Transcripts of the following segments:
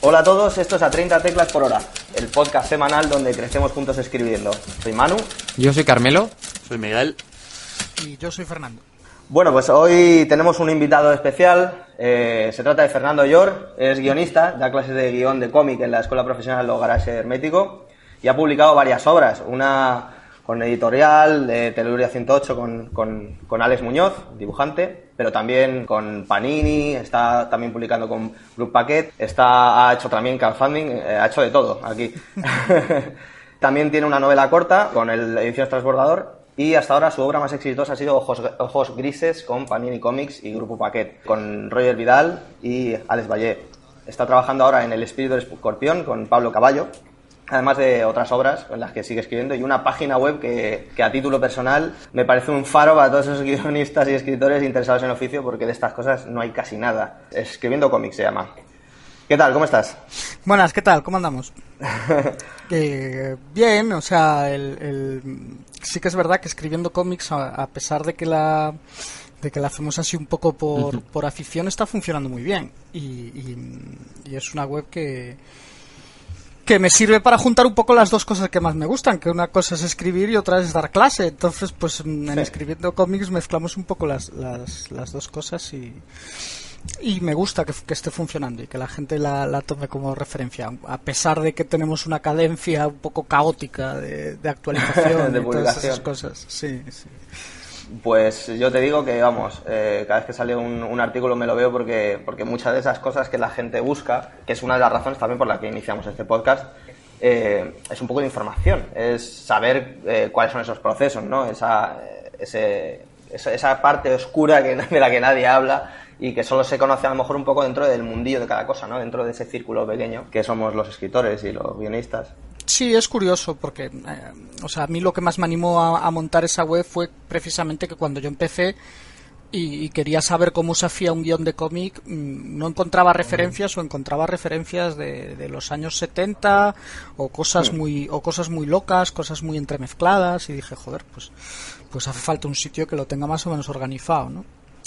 Hola a todos, esto es A 30 Teclas por Hora, el podcast semanal donde crecemos juntos escribiendo. Soy Manu. Yo soy Carmelo. Soy Miguel. Y yo soy Fernando. Bueno, pues hoy tenemos un invitado especial. Se trata de Fernando Llor, es guionista, da clases de guión de cómic en la Escuela Profesional de Garaje Hermético y ha publicado varias obras, una con editorial de Teleluria 108 con Alex Muñoz, dibujante, pero también con Panini, está también publicando con Group Paquet, ha hecho también crowdfunding, ha hecho de todo aquí. También tiene una novela corta con el Ediciones Transbordador y hasta ahora su obra más exitosa ha sido Ojos Grises con Panini Comics y Grupo Paquet, con Roger Vidal y Alex Vallée. Está trabajando ahora en El Espíritu del Escorpión con Pablo Caballo, además de otras obras en las que sigue escribiendo y una página web que a título personal me parece un faro para todos esos guionistas y escritores interesados en el oficio, porque de estas cosas no hay casi nada. Escribiendo Cómics se llama. ¿Qué tal? ¿Cómo estás? Buenas, ¿qué tal? ¿Cómo andamos? Bien, o sea, sí que es verdad que escribiendo cómics, a pesar de que la hacemos así un poco por afición, está funcionando muy bien. Y es una web que me sirve para juntar un poco las dos cosas que más me gustan, que una cosa es escribir y otra es dar clase. Entonces, pues en escribiendo cómics mezclamos un poco las dos cosas y me gusta que esté funcionando y que la gente la tome como referencia, a pesar de que tenemos una cadencia un poco caótica de actualización de y publicación. todas esas cosas. Sí. Pues yo te digo que, vamos, cada vez que sale un artículo me lo veo porque muchas de esas cosas que la gente busca, que es una de las razones también por la que iniciamos este podcast, es un poco de información, es saber cuáles son esos procesos, ¿no? Esa parte oscura de la que nadie habla y que solo se conoce a lo mejor un poco dentro del mundillo de cada cosa, ¿no? Dentro de ese círculo pequeño que somos los escritores y los guionistas. Sí, es curioso porque, a mí lo que más me animó a montar esa web fue precisamente que cuando yo empecé y quería saber cómo se hacía un guión de cómic, no encontraba referencias o encontraba referencias de los años 70 o cosas muy locas, cosas muy entremezcladas, y dije, joder, pues hace falta un sitio que lo tenga más o menos organizado, ¿no?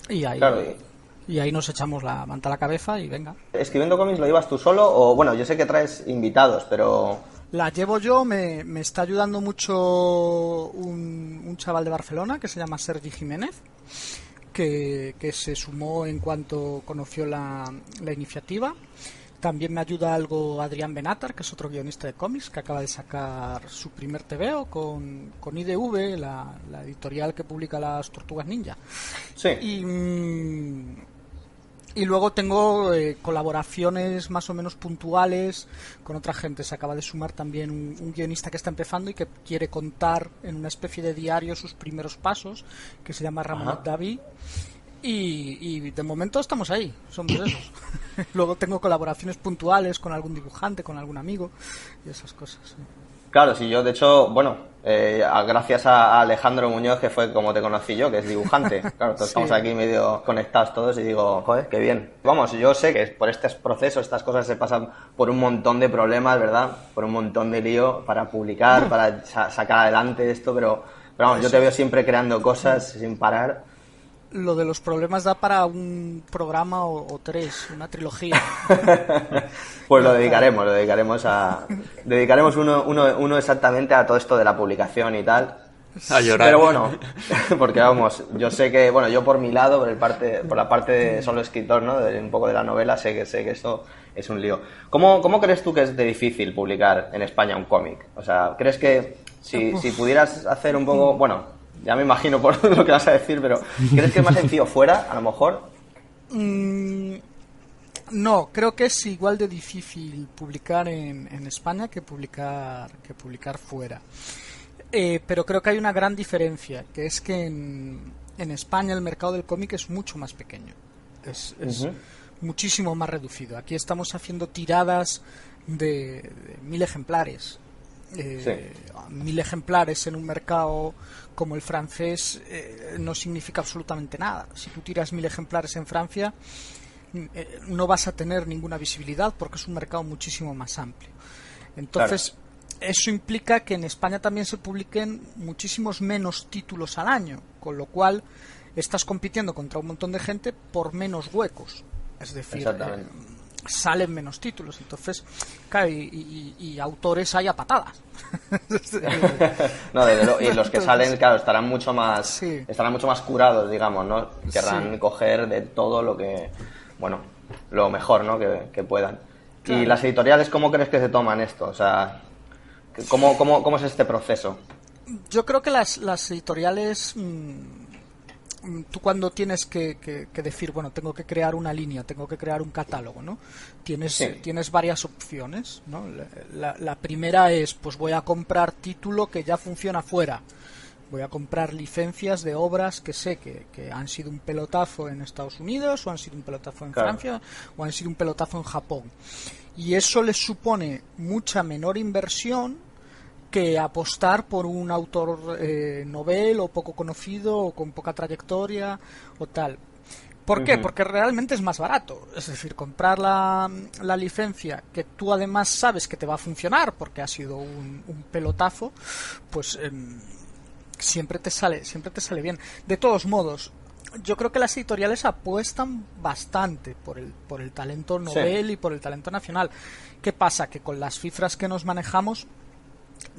Y ahí... Claro. Y ahí nos echamos la manta a la cabeza y venga. ¿Escribiendo cómics lo llevas tú solo? O bueno, yo sé que traes invitados, pero... La llevo yo, me está ayudando mucho un chaval de Barcelona que se llama Sergi Jiménez, que se sumó en cuanto conoció la iniciativa. También me ayuda algo Adrián Benatar, que es otro guionista de cómics, que acaba de sacar su primer TVO con IDV, la editorial que publica las Tortugas Ninja. Sí. Y luego tengo colaboraciones más o menos puntuales con otra gente. Se acaba de sumar también un guionista que está empezando y que quiere contar en una especie de diario sus primeros pasos, que se llama Ramón David. Y de momento estamos ahí, somos esos. Luego tengo colaboraciones puntuales con algún dibujante, con algún amigo y esas cosas. Sí. Claro, sí, yo de hecho, bueno, gracias a Alejandro Muñoz, que fue como te conocí yo, que es dibujante. Claro, todos estamos aquí medio conectados todos y digo, joder, qué bien. Vamos, yo sé que por estos procesos, estas cosas se pasan por un montón de problemas, ¿verdad? Por un montón de lío para publicar, para sacar adelante esto, pero vamos, yo te veo siempre creando cosas sin parar. Lo de los problemas da para un programa o tres, una trilogía. Pues lo dedicaremos uno exactamente a todo esto de la publicación y tal. A llorar. Pero bueno, porque vamos, yo sé que, bueno, yo por mi lado, por la parte de solo escritor, ¿no? Un poco de la novela, sé que esto es un lío. ¿Cómo crees tú que es de difícil publicar en España un cómic? O sea, ¿crees que si pudieras hacer un poco, bueno, ya me imagino por lo que vas a decir, pero ¿crees que es más sencillo fuera, a lo mejor? No, creo que es igual de difícil publicar en España que publicar fuera. Pero creo que hay una gran diferencia, que es que en España el mercado del cómic es mucho más pequeño. Es muchísimo más reducido. Aquí estamos haciendo tiradas de 1000 ejemplares. 1000 ejemplares en un mercado como el francés no significa absolutamente nada. Si tú tiras 1000 ejemplares en Francia, no vas a tener ninguna visibilidad porque es un mercado muchísimo más amplio. Entonces, eso implica que en España también se publiquen muchísimos menos títulos al año, con lo cual estás compitiendo contra un montón de gente por menos huecos. Es decir, salen menos títulos. Entonces, claro, y autores hay a patadas. No, desde luego, y los que salen, claro, estarán mucho más Sí. estarán mucho más curados, digamos, ¿no? Querrán Sí. coger de todo lo que, bueno, lo mejor, ¿no? que puedan. Claro. ¿Y las editoriales cómo crees que se toman esto? O sea, ¿cómo es este proceso? Yo creo que las editoriales, tú cuando tienes que decir, bueno, tengo que crear una línea, tengo que crear un catálogo, ¿no? Sí. Tienes varias opciones, ¿no? La primera es, pues voy a comprar título que ya funciona fuera. Voy a comprar licencias de obras que sé que han sido un pelotazo en Estados Unidos, o han sido un pelotazo en Claro. Francia, o han sido un pelotazo en Japón. Y eso les supone mucha menor inversión que apostar por un autor novel o poco conocido o con poca trayectoria o tal. ¿Por qué? Ujú. Porque realmente es más barato. Es decir, comprar la licencia que tú además sabes que te va a funcionar porque ha sido un pelotazo, pues siempre te sale bien. De todos modos, yo creo que las editoriales apuestan bastante por el talento novel y por el talento nacional. ¿Qué pasa? Que con las cifras que nos manejamos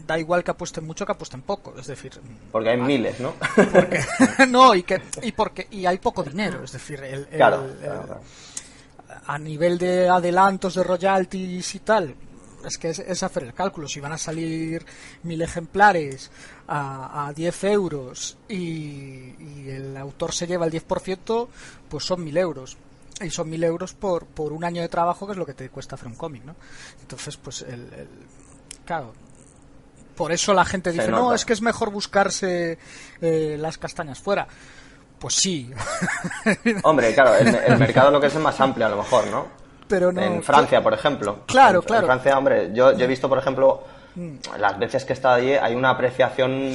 da igual que apuesten mucho que apuesten poco, es decir, Porque hay miles, ¿no? porque no, y hay poco dinero, es decir, Claro. a nivel de adelantos de royalties y tal, es que es hacer el cálculo. Si van a salir 1000 ejemplares a 10 euros y el autor se lleva el 10%, pues son 1000 euros. Y son 1000 euros por un año de trabajo, que es lo que te cuesta hacer un cómic, ¿no? Entonces, pues, claro, por eso la gente dice, no, es que es mejor buscarse las castañas fuera. Pues sí. Hombre, claro, el mercado lo que es más amplio a lo mejor, ¿no? Pero no, en Francia, por ejemplo. Claro, En Francia, hombre, yo he visto, por ejemplo, Mm. las veces que he estado allí, hay una apreciación,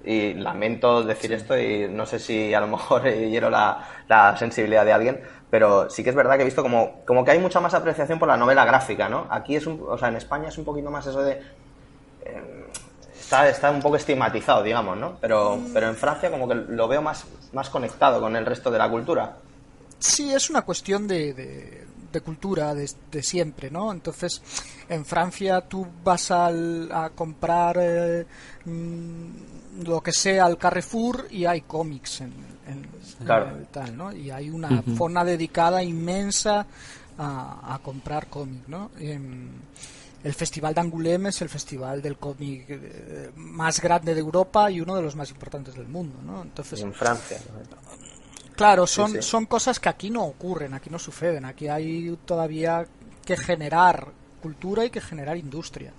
y lamento decir esto, y no sé si a lo mejor hiero la sensibilidad de alguien, pero sí que es verdad que he visto como que hay mucha más apreciación por la novela gráfica, ¿no? Aquí o sea, en España es un poquito más eso de... Está un poco estigmatizado, digamos, ¿no? Pero en Francia como que lo veo más conectado con el resto de la cultura. Sí, es una cuestión de cultura de siempre, ¿no? Entonces, en Francia tú vas a comprar lo que sea al Carrefour y hay cómics Claro. en tal, ¿no? Y hay una zona dedicada inmensa a comprar cómic, ¿no? El Festival de Angoulême es el festival del cómic más grande de Europa y uno de los más importantes del mundo, ¿no? Entonces, Y en Francia. claro, Sí, sí. son cosas que aquí no ocurren, aquí no suceden, aquí hay todavía que generar cultura y que generar industria.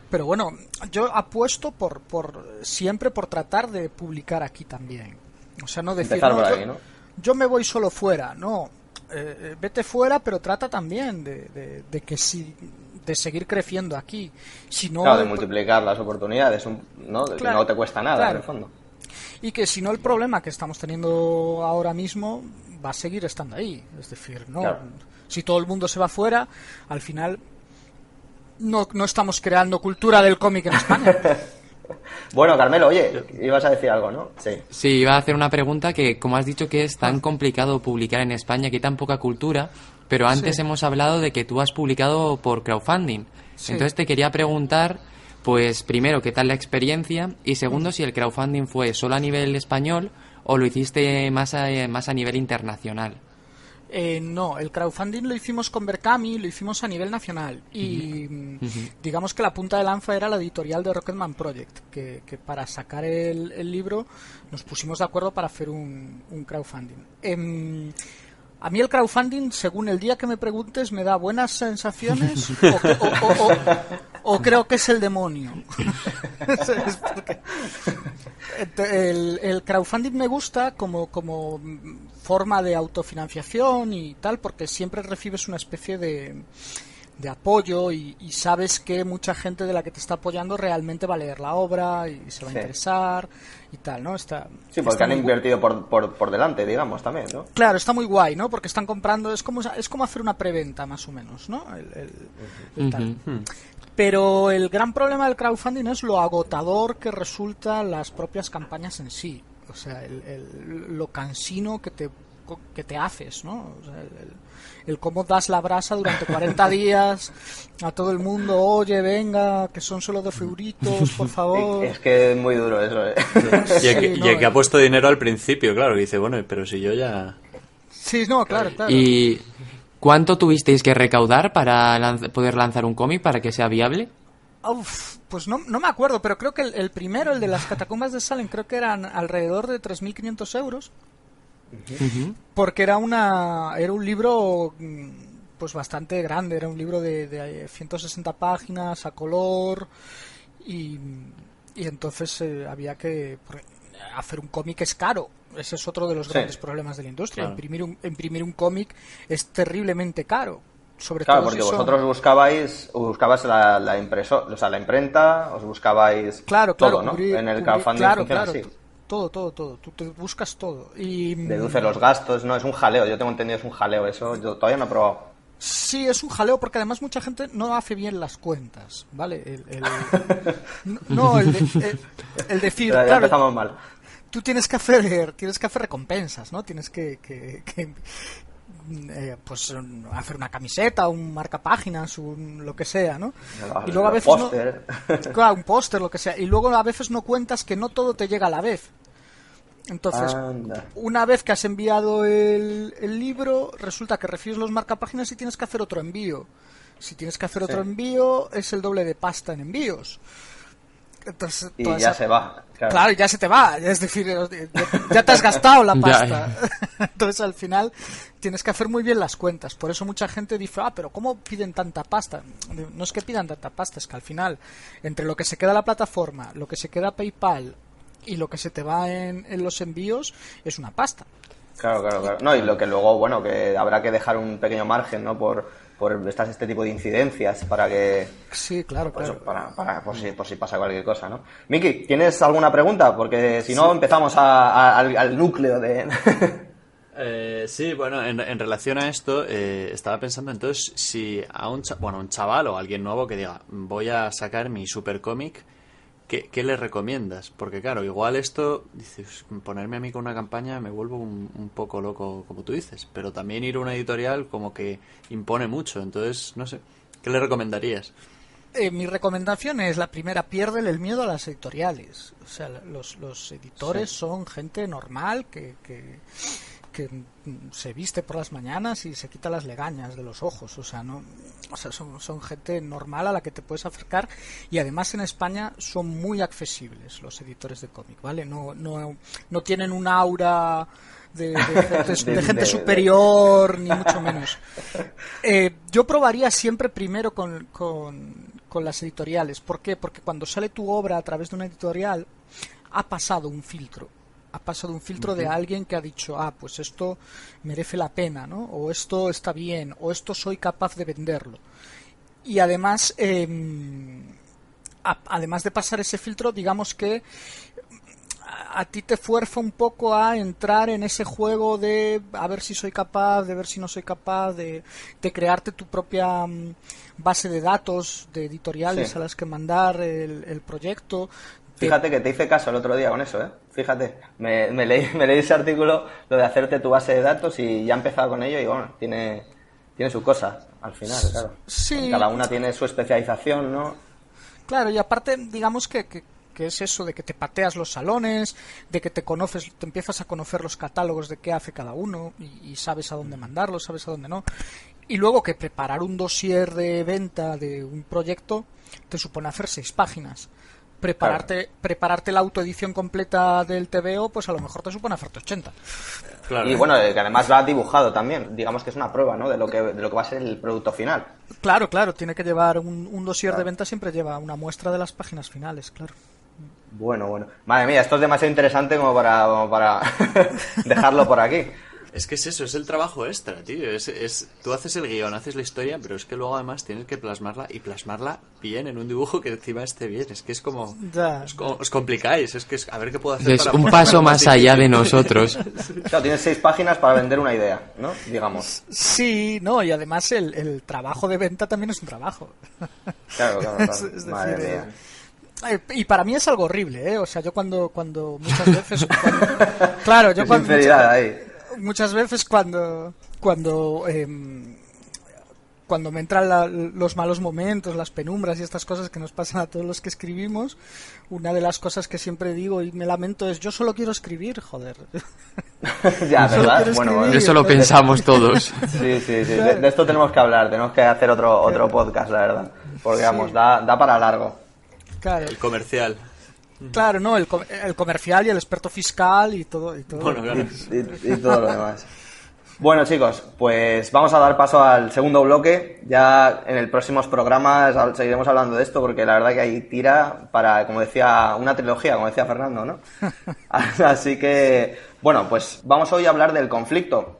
Pero bueno, yo apuesto siempre por tratar de publicar aquí también. O sea, no decir, Empezar no, por ahí, ¿no? yo me voy solo fuera, no. Vete fuera, pero trata también de que de seguir creciendo aquí. Si no, Claro, de multiplicar las oportunidades, ¿no? Que Claro, no te cuesta nada, claro. en el fondo. Y que si no, el problema que estamos teniendo ahora mismo va a seguir estando ahí. Es decir, no, Claro. si todo el mundo se va fuera, al final no estamos creando cultura del cómic en España. Bueno, Carmelo, oye, ibas a decir algo, ¿no? Sí. Sí, iba a hacer una pregunta que, como has dicho que es tan complicado publicar en España, que hay tan poca cultura, pero antes Sí. hemos hablado de que tú has publicado por crowdfunding. Sí. Entonces te quería preguntar, pues primero, ¿qué tal la experiencia? Y segundo, si el crowdfunding fue solo a nivel español o lo hiciste más a nivel internacional. No, el crowdfunding lo hicimos con Berkami, lo hicimos a nivel nacional y digamos que la punta de lanza era la editorial de Rocketman Project, que para sacar el libro nos pusimos de acuerdo para hacer un crowdfunding. A mí el crowdfunding, según el día que me preguntes, me da buenas sensaciones o creo que es el demonio. ¿Sabes? Porque el crowdfunding me gusta como forma de autofinanciación y tal, porque siempre recibes una especie de apoyo y sabes que mucha gente de la que te está apoyando realmente va a leer la obra y se va a Sí. interesar y tal, ¿no? Sí, porque han invertido por delante, digamos, también, ¿no? Claro, está muy guay, ¿no? Porque están comprando, es como hacer una preventa, más o menos, ¿no? El tal. Pero el gran problema del crowdfunding es lo agotador que resultan las propias campañas en sí. O sea, lo cansino que te que te haces, ¿no? O sea, el cómo das la brasa durante 40 días a todo el mundo, oye, venga, que son solo 12 euritos, por favor. Es que es muy duro eso, ¿eh? Y el que ha puesto dinero al principio, claro, que dice, bueno, pero si yo ya... Sí, no, claro. ¿Y cuánto tuvisteis que recaudar para poder lanzar un cómic para que sea viable? Uf, pues no me acuerdo, pero creo que el primero, el de las catacumbas de Salem, creo que eran alrededor de 3.500 euros. Uh-huh. Porque era un libro pues bastante grande, era un libro de 160 páginas a color y entonces había que hacer un cómic es caro. Ese es otro de los grandes problemas de la industria. Claro. Imprimir un cómic es terriblemente caro. Sobre claro, todo porque si vosotros buscabas la impresora, o sea, la imprenta, os buscabais todo, ¿no? En el crowdfunding funciona así. Todo. Tú te buscas todo. Y deduce los gastos, no, es un jaleo. Yo tengo entendido es un jaleo eso. Yo todavía no he probado. Sí, es un jaleo porque además mucha gente no hace bien las cuentas, ¿vale? El decir, ya claro, empezamos mal. Tú tienes que hacer recompensas, ¿no? Tienes que pues hacer una camiseta, un marcapáginas, lo que sea, ¿no? Y luego a veces póster. Claro, un póster, lo que sea. Y luego a veces no cuentas que no todo te llega a la vez. Entonces, una vez que has enviado el libro, resulta que recibes los marcapáginas y tienes que hacer otro envío. Si tienes que hacer otro envío, es el doble de pasta en envíos. Entonces, y ya se va. Claro, ya se te va. Es decir, ya te has gastado la pasta. Entonces, al final, tienes que hacer muy bien las cuentas. Por eso mucha gente dice, pero ¿cómo piden tanta pasta? No es que pidan tanta pasta, es que al final, entre lo que se queda la plataforma, lo que se queda PayPal y lo que se te va en los envíos, es una pasta. Claro. No, y lo que luego, bueno, que habrá que dejar un pequeño margen, ¿no? Por este tipo de incidencias para que... Sí, claro. Por si pasa cualquier cosa, ¿no? Miki, ¿tienes alguna pregunta? Porque si no empezamos al núcleo de... Sí, bueno, en relación a esto, estaba pensando entonces si a un chaval o alguien nuevo que diga, voy a sacar mi supercómic, ¿qué le recomiendas? Porque claro, igual esto, dices, ponerme a mí con una campaña me vuelvo un poco loco, como tú dices, pero también ir a una editorial como que impone mucho, entonces, no sé, ¿qué le recomendarías? Mi recomendación es, la primera, piérdele el miedo a las editoriales. O sea, los editores son gente normal que se viste por las mañanas y se quita las legañas de los ojos, son gente normal a la que te puedes acercar, y además en España son muy accesibles los editores de cómic, ¿vale? No tienen un aura de gente superior, ni mucho menos. Yo probaría siempre primero con las editoriales. ¿Por qué? Porque cuando sale tu obra a través de una editorial, ha pasado un filtro de alguien que ha dicho, pues esto merece la pena, ¿no? O esto está bien, o esto soy capaz de venderlo. Y además, además de pasar ese filtro, digamos que a ti te fuerza un poco a entrar en ese juego de a ver si soy capaz, de ver si no soy capaz, de crearte tu propia base de datos de editoriales a las que mandar el proyecto. Fíjate que te hice caso el otro día con eso, ¿eh? Fíjate, me leí ese artículo, lo de hacerte tu base de datos, y ya he empezado con ello y bueno, tiene su cosa al final, claro. Sí. Cada una tiene su especialización, ¿no? Claro, y aparte, digamos que es eso de que te pateas los salones, de que te empiezas a conocer los catálogos de qué hace cada uno y sabes a dónde mandarlo, sabes a dónde no. Y luego que preparar un dossier de venta de un proyecto te supone hacer 6 páginas. Prepararte la autoedición completa del TVO, pues a lo mejor te supone hacerte 80. Claro. Y bueno, que además va dibujado también, digamos que es una prueba, ¿no? de lo que va a ser el producto final. Claro, tiene que llevar un dossier de venta, siempre lleva una muestra de las páginas finales, claro. Bueno. Madre mía, esto es demasiado interesante como para dejarlo por aquí. Es que es eso, es el trabajo extra, tío. Tú haces el guión, haces la historia, pero es que luego además tienes que plasmarla bien en un dibujo que encima esté bien. Es que es como... Os complicáis, a ver qué puedo hacer. Es un paso más allá de nosotros. Claro, tienes 6 páginas para vender una idea, ¿no? Digamos. Sí, no, y además el trabajo de venta también es un trabajo. Claro. Es Madre decir, mía. Y para mí es algo horrible, ¿eh? O sea, yo cuando muchas veces... Claro, yo Qué sinceridad ahí. muchas veces cuando me entran los malos momentos, las penumbras y estas cosas que nos pasan a todos los que escribimos, una de las cosas que siempre digo y me lamento es: yo solo quiero escribir, joder. Ya, ¿verdad? Bueno, eso lo pensamos todos. Sí. De esto tenemos que hablar, tenemos que hacer otro podcast, la verdad. Porque, vamos, da para largo. Claro. El comercial. Claro, no, el comercial y el experto fiscal y todo. Bueno, claro. Y todo lo demás. Bueno, chicos, pues vamos a dar paso al segundo bloque. Ya en el próximos programas seguiremos hablando de esto, porque la verdad que hay tira para, como decía, una trilogía, como decía Fernando, ¿no? Así que, bueno, pues vamos hoy a hablar del conflicto,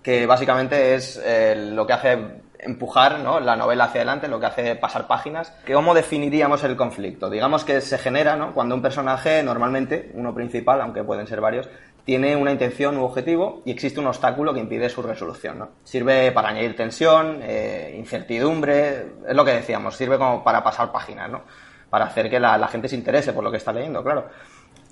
que básicamente es lo que hace empujar, ¿no?, la novela hacia adelante, lo que hace pasar páginas. ¿Cómo definiríamos el conflicto? Digamos que se genera, ¿no?, cuando un personaje, normalmente uno principal, aunque pueden ser varios, tiene una intención u objetivo y existe un obstáculo que impide su resolución, ¿no? Sirve para añadir tensión, incertidumbre, es lo que decíamos, sirve como para pasar páginas, ¿no?, para hacer que la gente se interese por lo que está leyendo, claro.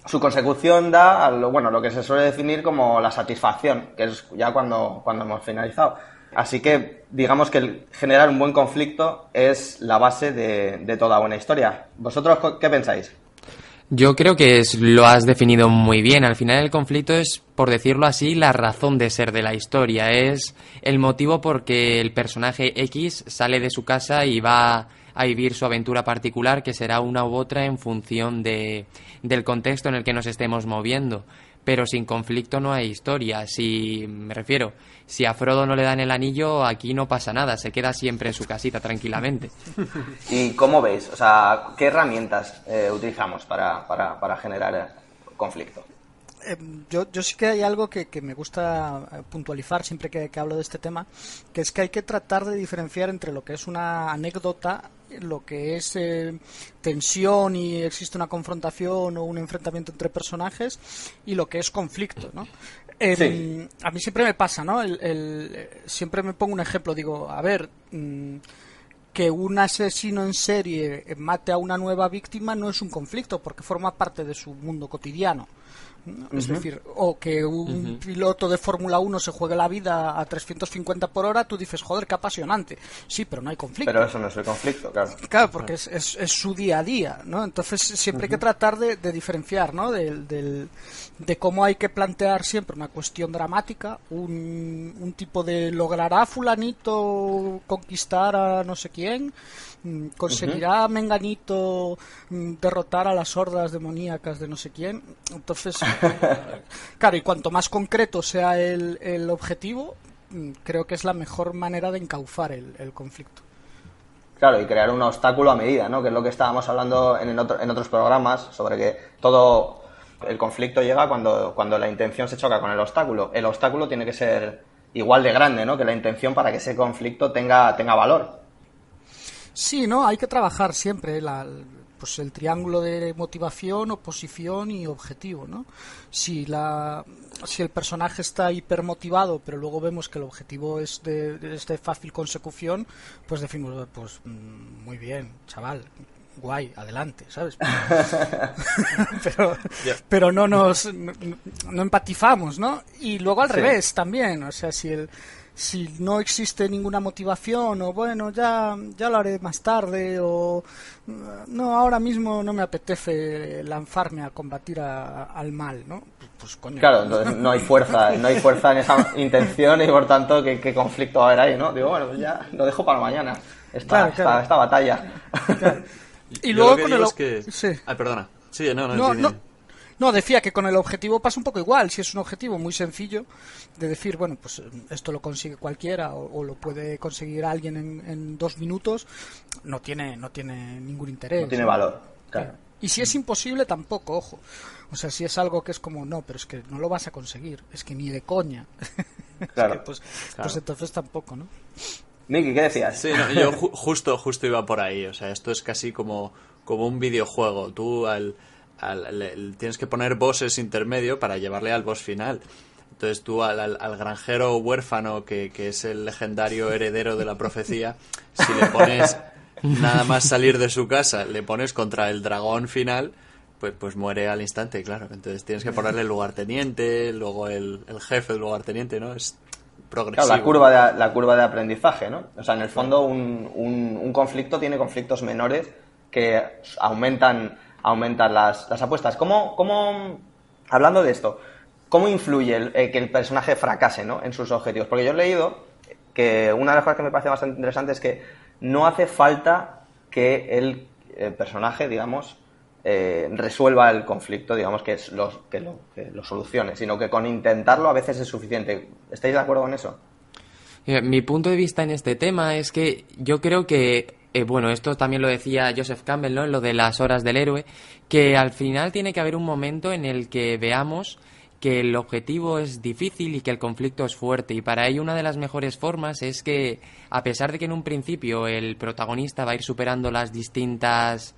Su consecución da a lo que se suele definir como la satisfacción, que es ya cuando hemos finalizado. Así que digamos que generar un buen conflicto es la base de toda buena historia. ¿Vosotros qué pensáis? Yo creo que lo has definido muy bien. Al final el conflicto es, por decirlo así, la razón de ser de la historia. Es el motivo por que el personaje X sale de su casa y va a vivir su aventura particular, que será una u otra en función del contexto en el que nos estemos moviendo. Pero sin conflicto no hay historia. Me refiero, si a Frodo no le dan el anillo, aquí no pasa nada, se queda siempre en su casita tranquilamente. ¿Y cómo veis? O sea, ¿qué herramientas utilizamos para generar conflicto? Yo sí que hay algo que me gusta puntualizar siempre que hablo de este tema, que es que hay que tratar de diferenciar entre lo que es una anécdota, lo que es tensión y existe una confrontación o un enfrentamiento entre personajes, y lo que es conflicto, ¿no? Sí. A mí siempre me pasa, ¿no? Siempre me pongo un ejemplo, digo, a ver, que un asesino en serie mate a una nueva víctima no es un conflicto, porque forma parte de su mundo cotidiano. Es decir, o que un piloto de Fórmula 1 se juegue la vida a 350 por hora, tú dices, joder, qué apasionante. Sí, pero no hay conflicto. Pero eso no es el conflicto, claro. Claro, porque es su día a día, ¿no? Entonces siempre hay que tratar de diferenciar, ¿no?, de cómo hay que plantear siempre una cuestión dramática, un tipo de logrará fulanito conquistar a no sé quién, conseguirá menganito derrotar a las hordas demoníacas de no sé quién. Entonces, claro, y cuanto más concreto sea el objetivo, creo que es la mejor manera de encauzar el conflicto. Claro, y crear un obstáculo a medida, ¿no?, que es lo que estábamos hablando en otros programas, sobre que todo el conflicto llega cuando la intención se choca con el obstáculo. El obstáculo tiene que ser igual de grande, ¿no?, que la intención, para que ese conflicto tenga valor. Sí, ¿no? Hay que trabajar siempre pues el triángulo de motivación, oposición y objetivo, ¿no? Si el personaje está hipermotivado, pero luego vemos que el objetivo es de fácil consecución, pues decimos, pues muy bien, chaval, guay, adelante, ¿sabes? pero no empatizamos, ¿no? Y luego al revés también, o sea, si no existe ninguna motivación, o bueno, ya lo haré más tarde, o no, ahora mismo no me apetece lanzarme a combatir al mal, ¿no? Pues coño. Claro, entonces no hay fuerza en esa intención, y por tanto, ¿qué conflicto va a haber ahí, no? Digo, bueno, pues ya lo dejo para mañana, esta batalla. Claro. Y Yo luego lo que con digo el... es que... Sí. Ay, perdona. Sí, no. No, decía que con el objetivo pasa un poco igual. Si es un objetivo muy sencillo de decir, bueno, pues esto lo consigue cualquiera o lo puede conseguir alguien en 2 minutos, no tiene ningún interés. No tiene valor, claro. Y si es imposible, tampoco, ojo. O sea, si es algo que es como, no, pero es que no lo vas a conseguir, es que ni de coña. Claro. Es que, pues entonces tampoco, ¿no? Miki, ¿qué decías? Sí, no, yo justo iba por ahí. O sea, esto es casi como un videojuego. Tú tienes que poner bosses intermedio para llevarle al boss final. Entonces tú al granjero huérfano, que es el legendario heredero de la profecía, si le pones nada más salir de su casa, le pones contra el dragón final, pues muere al instante, claro. Entonces tienes que ponerle el lugarteniente, luego el jefe del lugarteniente, ¿no? Es progresivo. Claro, la curva de aprendizaje, ¿no? O sea, en el fondo un conflicto tiene conflictos menores que aumentan las apuestas. ¿Cómo, hablando de esto, cómo influye que el personaje fracase, ¿no?, en sus objetivos? Porque yo he leído que una de las cosas que me parece bastante interesante es que no hace falta que el personaje, digamos, resuelva el conflicto, digamos, que lo solucione, sino que con intentarlo a veces es suficiente. ¿Estáis de acuerdo con eso? Mi punto de vista en este tema es que yo creo que, bueno, esto también lo decía Joseph Campbell, ¿no?, en lo de las horas del héroe, que al final tiene que haber un momento en el que veamos que el objetivo es difícil y que el conflicto es fuerte, y para ello una de las mejores formas es que, a pesar de que en un principio el protagonista va a ir superando las distintas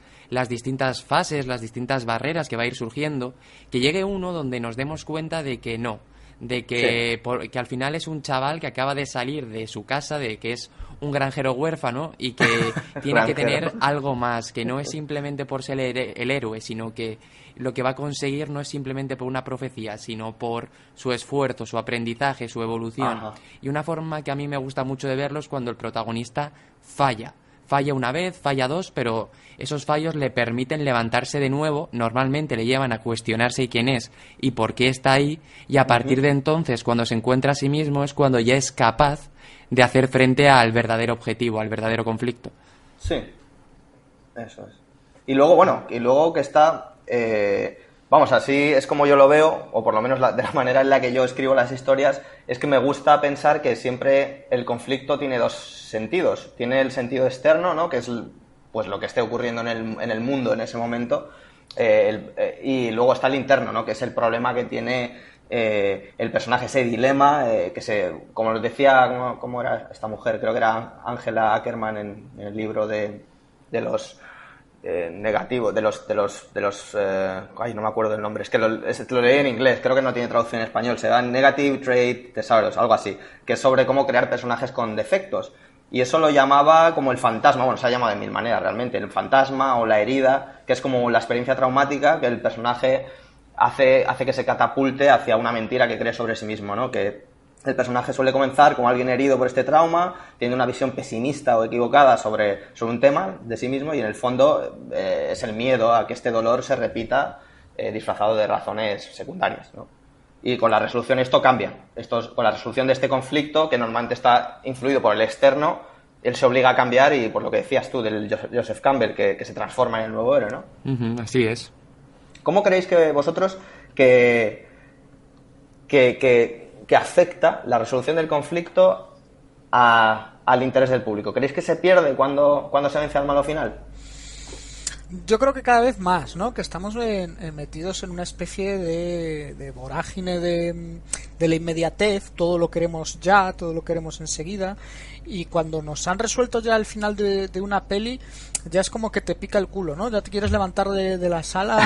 fases, las distintas barreras que va a ir surgiendo, que llegue uno donde nos demos cuenta de que no, de que, que al final es un chaval que acaba de salir de su casa, de que es un granjero huérfano y que tiene que tener algo más, que no es simplemente por ser el héroe, sino que lo que va a conseguir no es simplemente por una profecía, sino por su esfuerzo, su aprendizaje, su evolución. Ajá. Y una forma que a mí me gusta mucho de verlo es cuando el protagonista falla una vez, falla dos, pero esos fallos le permiten levantarse de nuevo, normalmente le llevan a cuestionarse quién es y por qué está ahí, y a partir de entonces, cuando se encuentra a sí mismo, es cuando ya es capaz de hacer frente al verdadero objetivo, al verdadero conflicto. Sí, eso es. Y luego que está, vamos, así es como yo lo veo, o por lo menos de la manera en la que yo escribo las historias, es que me gusta pensar que siempre el conflicto tiene dos sentidos. Tiene el sentido externo, ¿no?, que es pues lo que esté ocurriendo en el mundo en ese momento, y luego está el interno, ¿no?, que es el problema que tiene el personaje, ese dilema, como les decía, ¿cómo era esta mujer? Creo que era Angela Ackerman en el libro de los negativos, de los ay, no me acuerdo del nombre, es que lo leí en inglés, creo que no tiene traducción en español, se llama Negative Trait Disorders, algo así, que es sobre cómo crear personajes con defectos. Y eso lo llamaba como el fantasma, bueno, se ha llamado de mil maneras realmente, el fantasma o la herida, que es como la experiencia traumática que el personaje hace que se catapulte hacia una mentira que cree sobre sí mismo, ¿no? Que el personaje suele comenzar como alguien herido por este trauma, tiene una visión pesimista o equivocada sobre un tema de sí mismo, y en el fondo es el miedo a que este dolor se repita disfrazado de razones secundarias, ¿no? Y con la resolución esto cambia. Con la resolución de este conflicto, que normalmente está influido por el externo, él se obliga a cambiar, y por lo que decías tú del Joseph Campbell, que se transforma en el nuevo héroe, ¿no? Así es. ¿Cómo creéis que vosotros que afecta la resolución del conflicto al interés del público? ¿Creéis que se pierde cuando se vence al malo final? Yo creo que cada vez más, ¿no? Que estamos metidos en una especie de vorágine de la inmediatez. Todo lo queremos ya, todo lo queremos enseguida, y cuando nos han resuelto ya el final de una peli, ya es como que te pica el culo, ¿no? Ya te quieres levantar de la sala,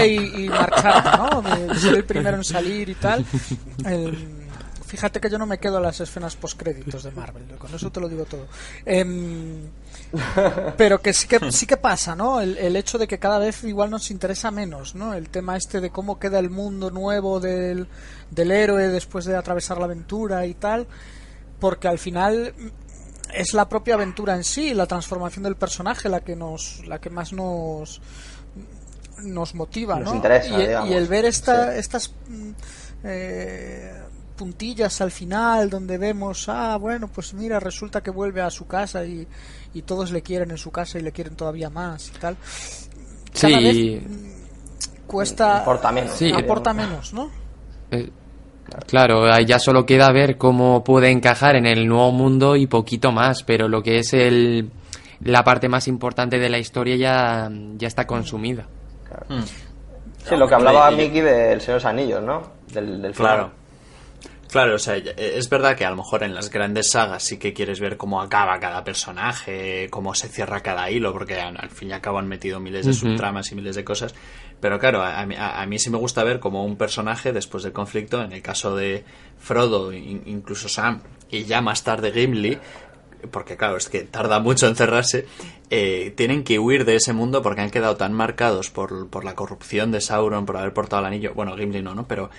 y marcharte, ¿no? De ser el primero en salir y tal. Fíjate que yo no me quedo a las escenas postcréditos de Marvel, con eso te lo digo todo. Pero que sí que pasa, ¿no? El hecho de que cada vez igual nos interesa menos, ¿no? El tema este de cómo queda el mundo nuevo del héroe después de atravesar la aventura y tal, porque al final es la propia aventura en sí, la transformación del personaje la que más nos motiva, ¿no? Nos interesa, digamos. Y el ver estas puntillas al final donde vemos, bueno, pues mira, resulta que vuelve a su casa y todos le quieren en su casa y le quieren todavía más y tal. Cada vez cuesta, aporta menos, ¿no? Claro, ya solo queda ver cómo puede encajar en el nuevo mundo y poquito más, pero lo que es la parte más importante de la historia ya está consumida. Claro. Sí, lo que hablaba Miki del Señor de los Anillos, ¿no? Del final. Claro, o sea, es verdad que a lo mejor en las grandes sagas sí que quieres ver cómo acaba cada personaje, cómo se cierra cada hilo, porque al fin y al cabo han metido miles de subtramas y miles de cosas. Pero claro, a mí sí me gusta ver cómo un personaje, después del conflicto, en el caso de Frodo, incluso Sam, y ya más tarde Gimli, porque claro, es que tarda mucho en cerrarse, tienen que huir de ese mundo porque han quedado tan marcados por la corrupción de Sauron, por haber portado el anillo, bueno, Gimli no, pero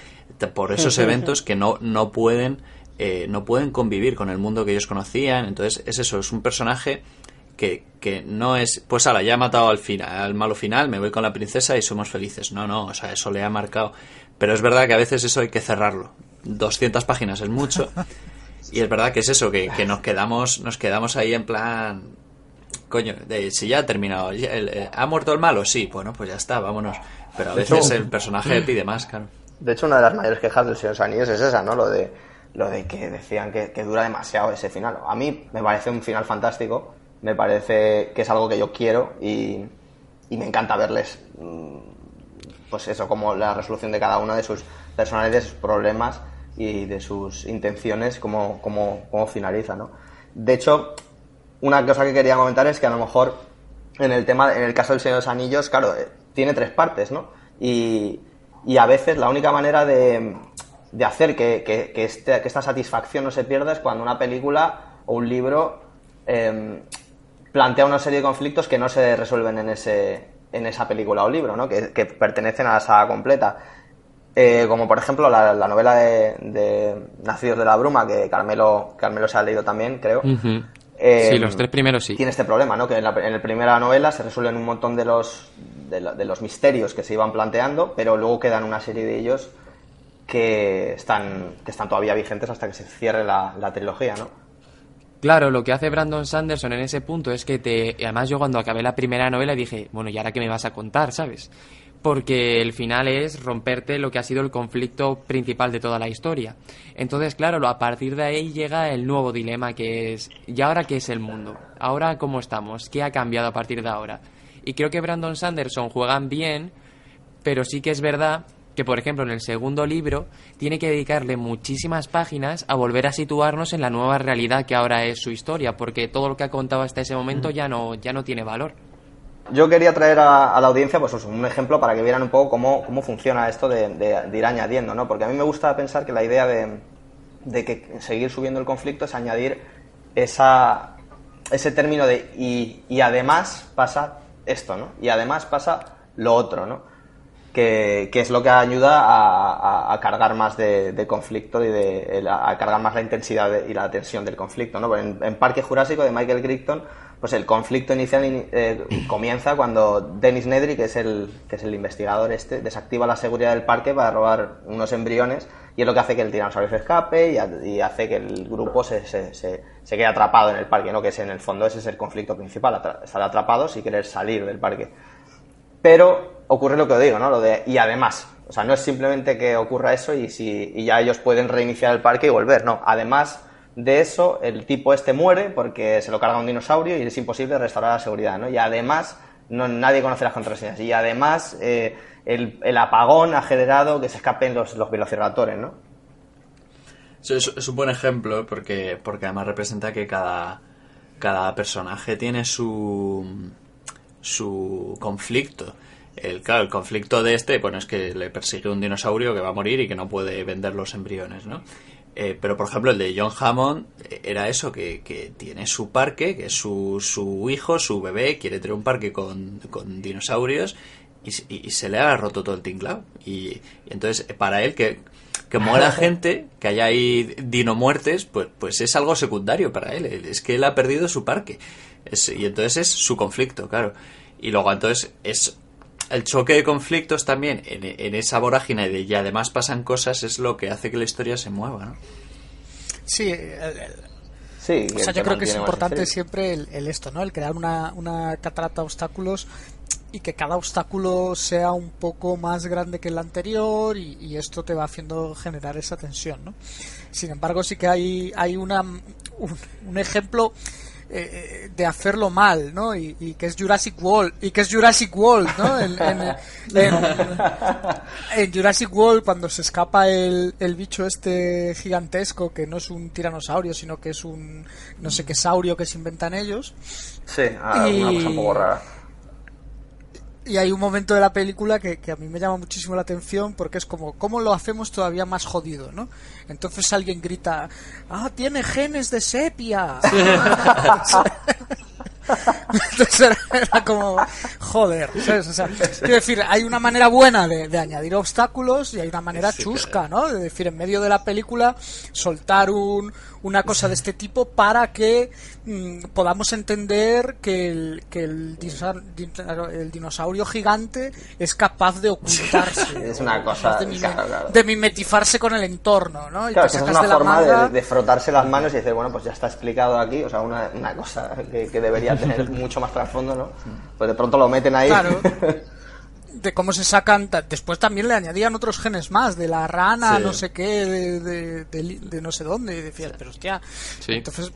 por esos eventos que no pueden convivir con el mundo que ellos conocían. Entonces es eso, es un personaje que no es, pues ala, ya he matado al malo final, me voy con la princesa y somos felices. No, o sea, eso le ha marcado. Pero es verdad que a veces eso hay que cerrarlo. 200 páginas es mucho. Y es verdad que es eso, que nos quedamos ahí en plan, coño, si ya ha terminado, ¿ha muerto el malo? Sí, bueno, pues ya está, vámonos. Pero a veces el personaje pide más, claro. De hecho, una de las mayores quejas del Señor de los Anillos es esa, ¿no? Lo de que decían que dura demasiado ese final. A mí me parece un final fantástico, me parece que es algo que yo quiero y me encanta verles, pues eso, como la resolución de cada uno de sus personajes, de sus problemas y de sus intenciones, cómo finaliza, ¿no? De hecho, una cosa que quería comentar es que a lo mejor en el caso del Señor de los Anillos, claro, tiene 3 partes, ¿no? Y a veces la única manera de hacer que esta satisfacción no se pierda es cuando una película o un libro plantea una serie de conflictos que no se resuelven en esa película o libro, ¿no? Que pertenecen a la saga completa. Como por ejemplo la novela de Nacidos de la Bruma, que Carmelo se ha leído también, creo. Uh-huh. Sí, los 3 primeros sí. Tiene este problema, ¿no? Que en la primera novela se resuelven un montón de los misterios que se iban planteando, pero luego quedan una serie de ellos que están todavía vigentes hasta que se cierre la trilogía, ¿no? Claro, lo que hace Brandon Sanderson en ese punto es que además yo cuando acabé la primera novela dije, bueno, ¿y ahora qué me vas a contar, sabes? Porque el final es romperte lo que ha sido el conflicto principal de toda la historia. Entonces, claro, a partir de ahí llega el nuevo dilema que es, ¿y ahora qué es el mundo? ¿Ahora cómo estamos? ¿Qué ha cambiado a partir de ahora? Y creo que Brandon Sanderson juegan bien, pero sí que es verdad que, por ejemplo, en el segundo libro tiene que dedicarle muchísimas páginas a volver a situarnos en la nueva realidad que ahora es su historia, porque todo lo que ha contado hasta ese momento ya no tiene valor. Yo quería traer a la audiencia pues un ejemplo para que vieran un poco cómo funciona esto de ir añadiendo, ¿no? Porque a mí me gusta pensar que la idea de que seguir subiendo el conflicto es añadir ese término de y además pasa esto, ¿no? Y además pasa lo otro, ¿no? Que es lo que ayuda a cargar más de conflicto y a cargar más la intensidad y la tensión del conflicto, ¿no? En Parque Jurásico de Michael Crichton, pues el conflicto inicial comienza cuando Dennis Nedry, que es el investigador desactiva la seguridad del parque para robar unos embriones, y es lo que hace que el tiranosaurio se escape y hace que el grupo se quede atrapado en el parque, ¿no? Que es en el fondo ese es el conflicto principal, estar atrapados y querer salir del parque. Pero ocurre lo que os digo, ¿no? Lo de y además, o sea, no es simplemente que ocurra eso y ya ellos pueden reiniciar el parque y volver, no. Además de eso, el tipo muere porque se lo carga un dinosaurio y es imposible restaurar la seguridad, ¿no? Y además, nadie conoce las contraseñas. Y además, el apagón ha generado que se escapen los velociraptores, ¿no? Es un buen ejemplo porque además representa que cada personaje tiene su conflicto. El conflicto de bueno, es que le persigue un dinosaurio que va a morir y que no puede vender los embriones, ¿no? Pero por ejemplo el de John Hammond era eso, que tiene su parque, que es su hijo, su bebé, quiere tener un parque con dinosaurios y se le ha roto todo el tinglao. Y entonces para él que muera gente, que haya ahí dinomuertes, pues es algo secundario para él. Es que él ha perdido su parque. Y entonces es su conflicto, claro. Y luego entonces es el choque de conflictos también en esa vorágine de y además pasan cosas es lo que hace que la historia se mueva, ¿no? Sí, sí, o sea, yo creo que es importante siempre el esto, ¿no? El crear una catarata de obstáculos y que cada obstáculo sea un poco más grande que el anterior y esto te va haciendo generar esa tensión, ¿no? Sin embargo, sí que hay un ejemplo de hacerlo mal, ¿no? Y que es Jurassic World, ¿no? En Jurassic World, cuando se escapa el bicho gigantesco, que no es un tiranosaurio, sino que es un no sé qué saurio que se inventan ellos. Sí, una cosa un poco rara. Y hay un momento de la película que a mí me llama muchísimo la atención porque es como, ¿cómo lo hacemos todavía más jodido, no? Entonces alguien grita, ¡ah, tiene genes de sepia! Entonces era como, joder, ¿sabes? O sea, quiero decir, hay una manera buena de añadir obstáculos y hay una manera chusca, ¿no? De decir, en medio de la película, soltar una cosa de este tipo para que podamos entender que el dinosaurio gigante es capaz de ocultarse. Es una cosa de mimetizarse con el entorno, ¿no? Y claro, te es sacas una de la forma manga. de frotarse las manos y decir, bueno, pues ya está explicado aquí, o sea, una cosa que debería tener mucho más trasfondo, ¿no? Pues de pronto lo meten ahí. Claro. De cómo se sacan. Después también le añadían otros genes más, de la rana, no sé qué, de no sé dónde. Y decías, pero hostia. Sí. Entonces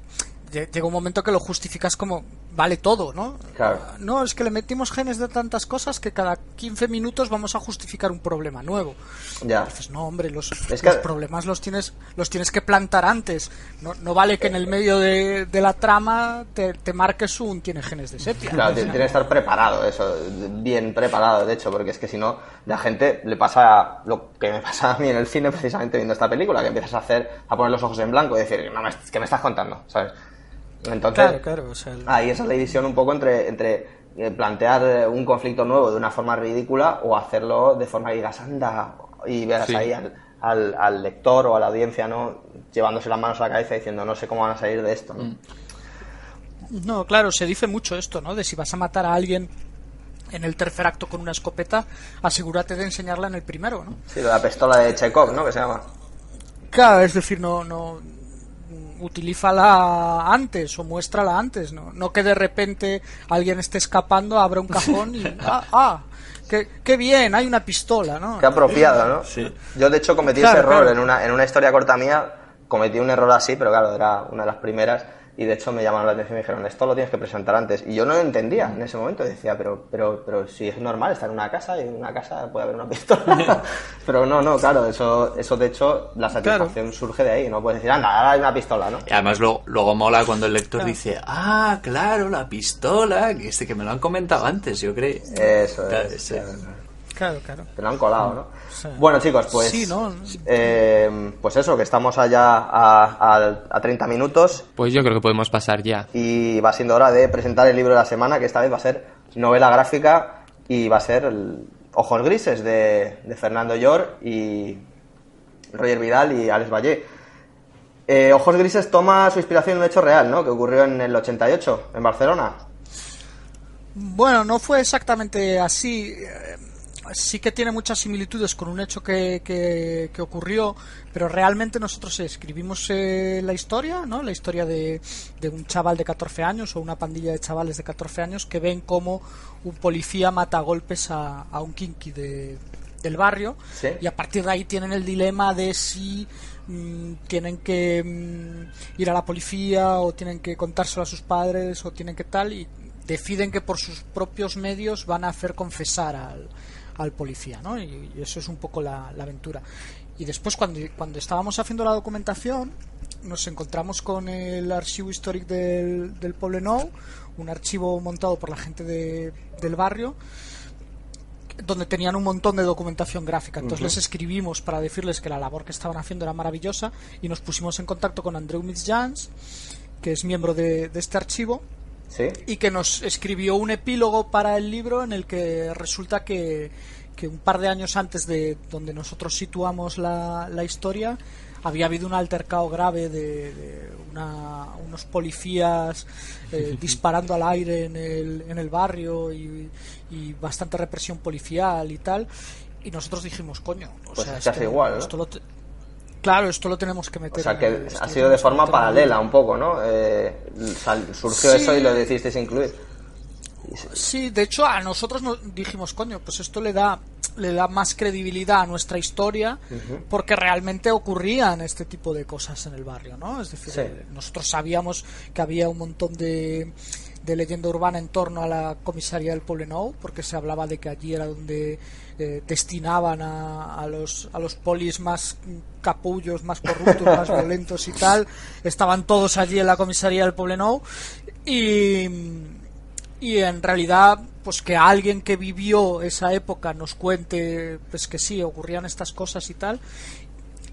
llega un momento que lo justificas como vale todo, ¿no? Claro. No, es que le metimos genes de tantas cosas que cada 15 minutos vamos a justificar un problema nuevo. Ya. Entonces, no, hombre, los que... problemas los tienes que plantar antes. No vale que en el medio de la trama te marques tiene genes de sepia. Claro, tiene que estar preparado, eso, bien preparado, de hecho, porque es que si no, la gente le pasa lo que me pasa a mí en el cine precisamente viendo esta película, que empiezas a poner los ojos en blanco y decir, no, ¿qué me estás contando? ¿Sabes? Entonces, claro, o sea, ahí esa es la división un poco entre plantear un conflicto nuevo de una forma ridícula o hacerlo de forma que digas, anda, y veas ahí al lector o a la audiencia, ¿no? Llevándose las manos a la cabeza diciendo, no sé cómo van a salir de esto, ¿no? No, claro, se dice mucho esto, ¿no? De si vas a matar a alguien en el tercer acto con una escopeta, asegúrate de enseñarla en el primero, ¿no? Sí, la pistola de Chekhov, ¿no? Que se llama. Claro, es decir, no utilízala antes o muéstrala antes, no que de repente alguien esté escapando, abra un cajón y qué bien, hay una pistola, ¿no? Qué apropiado, ¿no? Sí. Yo de hecho cometí ese error en una historia corta mía, cometí un error así, pero claro, era una de las primeras y de hecho me llamaron la atención y me dijeron, esto lo tienes que presentar antes, y yo no lo entendía en ese momento, decía, pero si es normal estar en una casa y en una casa puede haber una pistola. Pero no, claro, eso de hecho la satisfacción surge de ahí, no puedes decir, anda, ahora hay una pistola, ¿no? Y además luego mola cuando el lector dice, claro, la pistola, que me lo han comentado antes, yo creo. Eso Claro, es. sí. Claro. Te lo han colado, ¿no? Sí. Bueno, chicos, pues Sí, ¿no? pues eso, que estamos allá a 30 minutos Pues yo creo que podemos pasar ya. y va siendo hora de presentar el libro de la semana, que esta vez va a ser novela gráfica y va a ser Ojos Grises de Fernando Llor y Roger Vidal y Alex Vallée. Ojos Grises toma su inspiración en un hecho real, ¿no? Que ocurrió en el 88, en Barcelona. Bueno, no fue exactamente así. Sí que tiene muchas similitudes con un hecho que ocurrió, pero realmente nosotros escribimos la historia, ¿no? La historia de un chaval de 14 años o una pandilla de chavales de 14 años que ven cómo un policía mata a golpes a un kinky del barrio. ¿Sí? Y a partir de ahí tienen el dilema de si tienen que ir a la policía o tienen que contárselo a sus padres o tienen que tal, y deciden que por sus propios medios van a hacer confesar al policía, ¿no? Y eso es un poco la aventura. Y después cuando estábamos haciendo la documentación nos encontramos con el archivo histórico del Poblenou, un archivo montado por la gente del barrio, donde tenían un montón de documentación gráfica. Entonces les escribimos para decirles que la labor que estaban haciendo era maravillosa y nos pusimos en contacto con Andreu Mitjans, que es miembro de este archivo. ¿Sí? Y que nos escribió un epílogo para el libro en el que resulta que un par de años antes de donde nosotros situamos la historia había habido un altercado grave de unos policías disparando al aire en el barrio y bastante represión policial y tal, y nosotros dijimos, coño, Pues casi igual, ¿no? Claro, esto lo tenemos que meter. O sea, que ha sido de forma paralela un poco, ¿no? Surgió eso y lo decidisteis incluir. Sí, de hecho a nosotros nos dijimos, coño, pues esto le da más credibilidad a nuestra historia, porque realmente ocurrían este tipo de cosas en el barrio, ¿no? Es decir, nosotros sabíamos que había un montón de leyenda urbana en torno a la comisaría del Poblenou, porque se hablaba de que allí era donde destinaban a los polis más capullos, más corruptos, más violentos y tal. Estaban todos allí en la comisaría del Poblenou y en realidad pues que alguien que vivió esa época nos cuente pues que sí, ocurrían estas cosas y tal.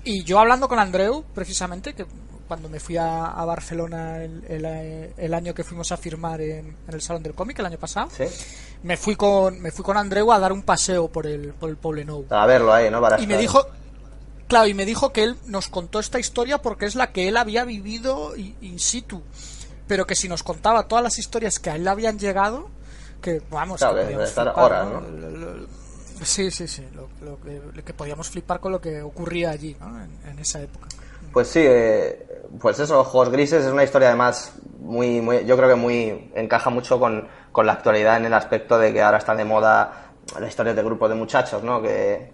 Y yo hablando con Andreu, precisamente, que cuando me fui a Barcelona el año que fuimos a firmar en el Salón del Cómic, el año pasado, ¿Sí? me fui con Andreu a dar un paseo por el Poblenou. A verlo ahí, ¿no? Para Y me dijo que él nos contó esta historia porque es la que él había vivido in situ, pero que si nos contaba todas las historias que a él le habían llegado, que vamos, claro, que que podíamos estar flipar, horas, ¿no? ¿no? Sí, lo que podíamos flipar con lo que ocurría allí, ¿no? En esa época. Pues sí, pues eso, Ojos Grises es una historia además muy, yo creo que muy encaja mucho con la actualidad en el aspecto de que ahora está de moda la historia de grupos de muchachos, ¿no? Que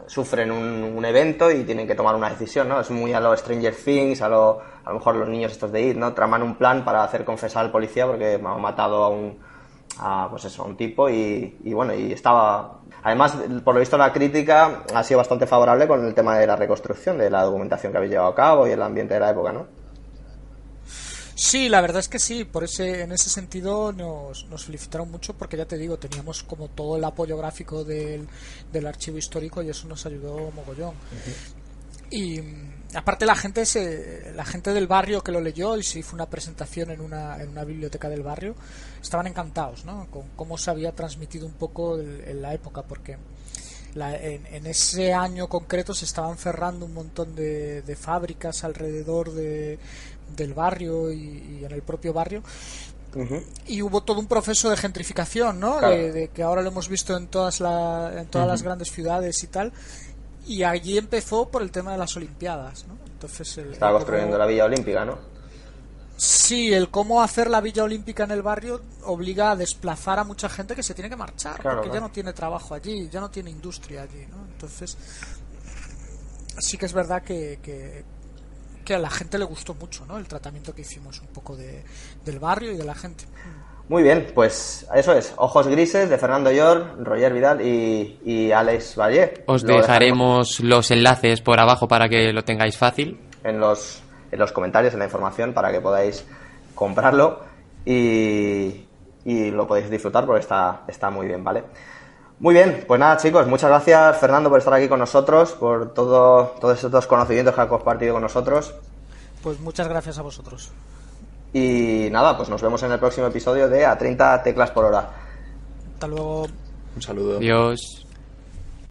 sufren un evento y tienen que tomar una decisión, ¿no? Es muy a lo Stranger Things, a lo mejor los niños estos de IT, ¿no? Traman un plan para hacer confesar al policía porque han matado a un tipo y bueno, y estaba... Además, por lo visto, la crítica ha sido bastante favorable con el tema de la reconstrucción, de la documentación que habéis llevado a cabo y el ambiente de la época, ¿no? Sí, la verdad es que sí, en ese sentido nos felicitaron mucho porque ya te digo, teníamos como todo el apoyo gráfico del archivo histórico y eso nos ayudó mogollón. Y aparte la gente del barrio que lo leyó y se hizo una presentación en una biblioteca del barrio, estaban encantados, ¿no? Con cómo se había transmitido un poco en la época, porque en ese año concreto se estaban cerrando un montón de fábricas alrededor del barrio y en el propio barrio. Y hubo todo un proceso de gentrificación, ¿no? Claro. De que ahora lo hemos visto en todas las grandes ciudades y tal. Y allí empezó por el tema de las Olimpiadas, ¿no? Entonces Estaba construyendo la Villa Olímpica, ¿no? Sí, el cómo hacer la Villa Olímpica en el barrio obliga a desplazar a mucha gente que se tiene que marchar, Claro, porque claro. ya no tiene trabajo allí, ya no tiene industria allí, ¿no? Entonces, sí que es verdad que a la gente le gustó mucho, ¿no? El tratamiento que hicimos un poco del barrio y de la gente. Muy bien, pues eso es, Ojos Grises de Fernando Llor, Roger Vidal y Alex Valle. Os Lo dejaremos los enlaces por abajo para que lo tengáis fácil. en los comentarios, en la información, para que podáis comprarlo y lo podéis disfrutar porque está muy bien, ¿vale? Muy bien, pues nada, chicos, muchas gracias, Fernando, por estar aquí con nosotros, por todos estos conocimientos que has compartido con nosotros. Pues muchas gracias a vosotros. Y nada, pues nos vemos en el próximo episodio de A 30 teclas por hora. Hasta luego. Un saludo. Adiós.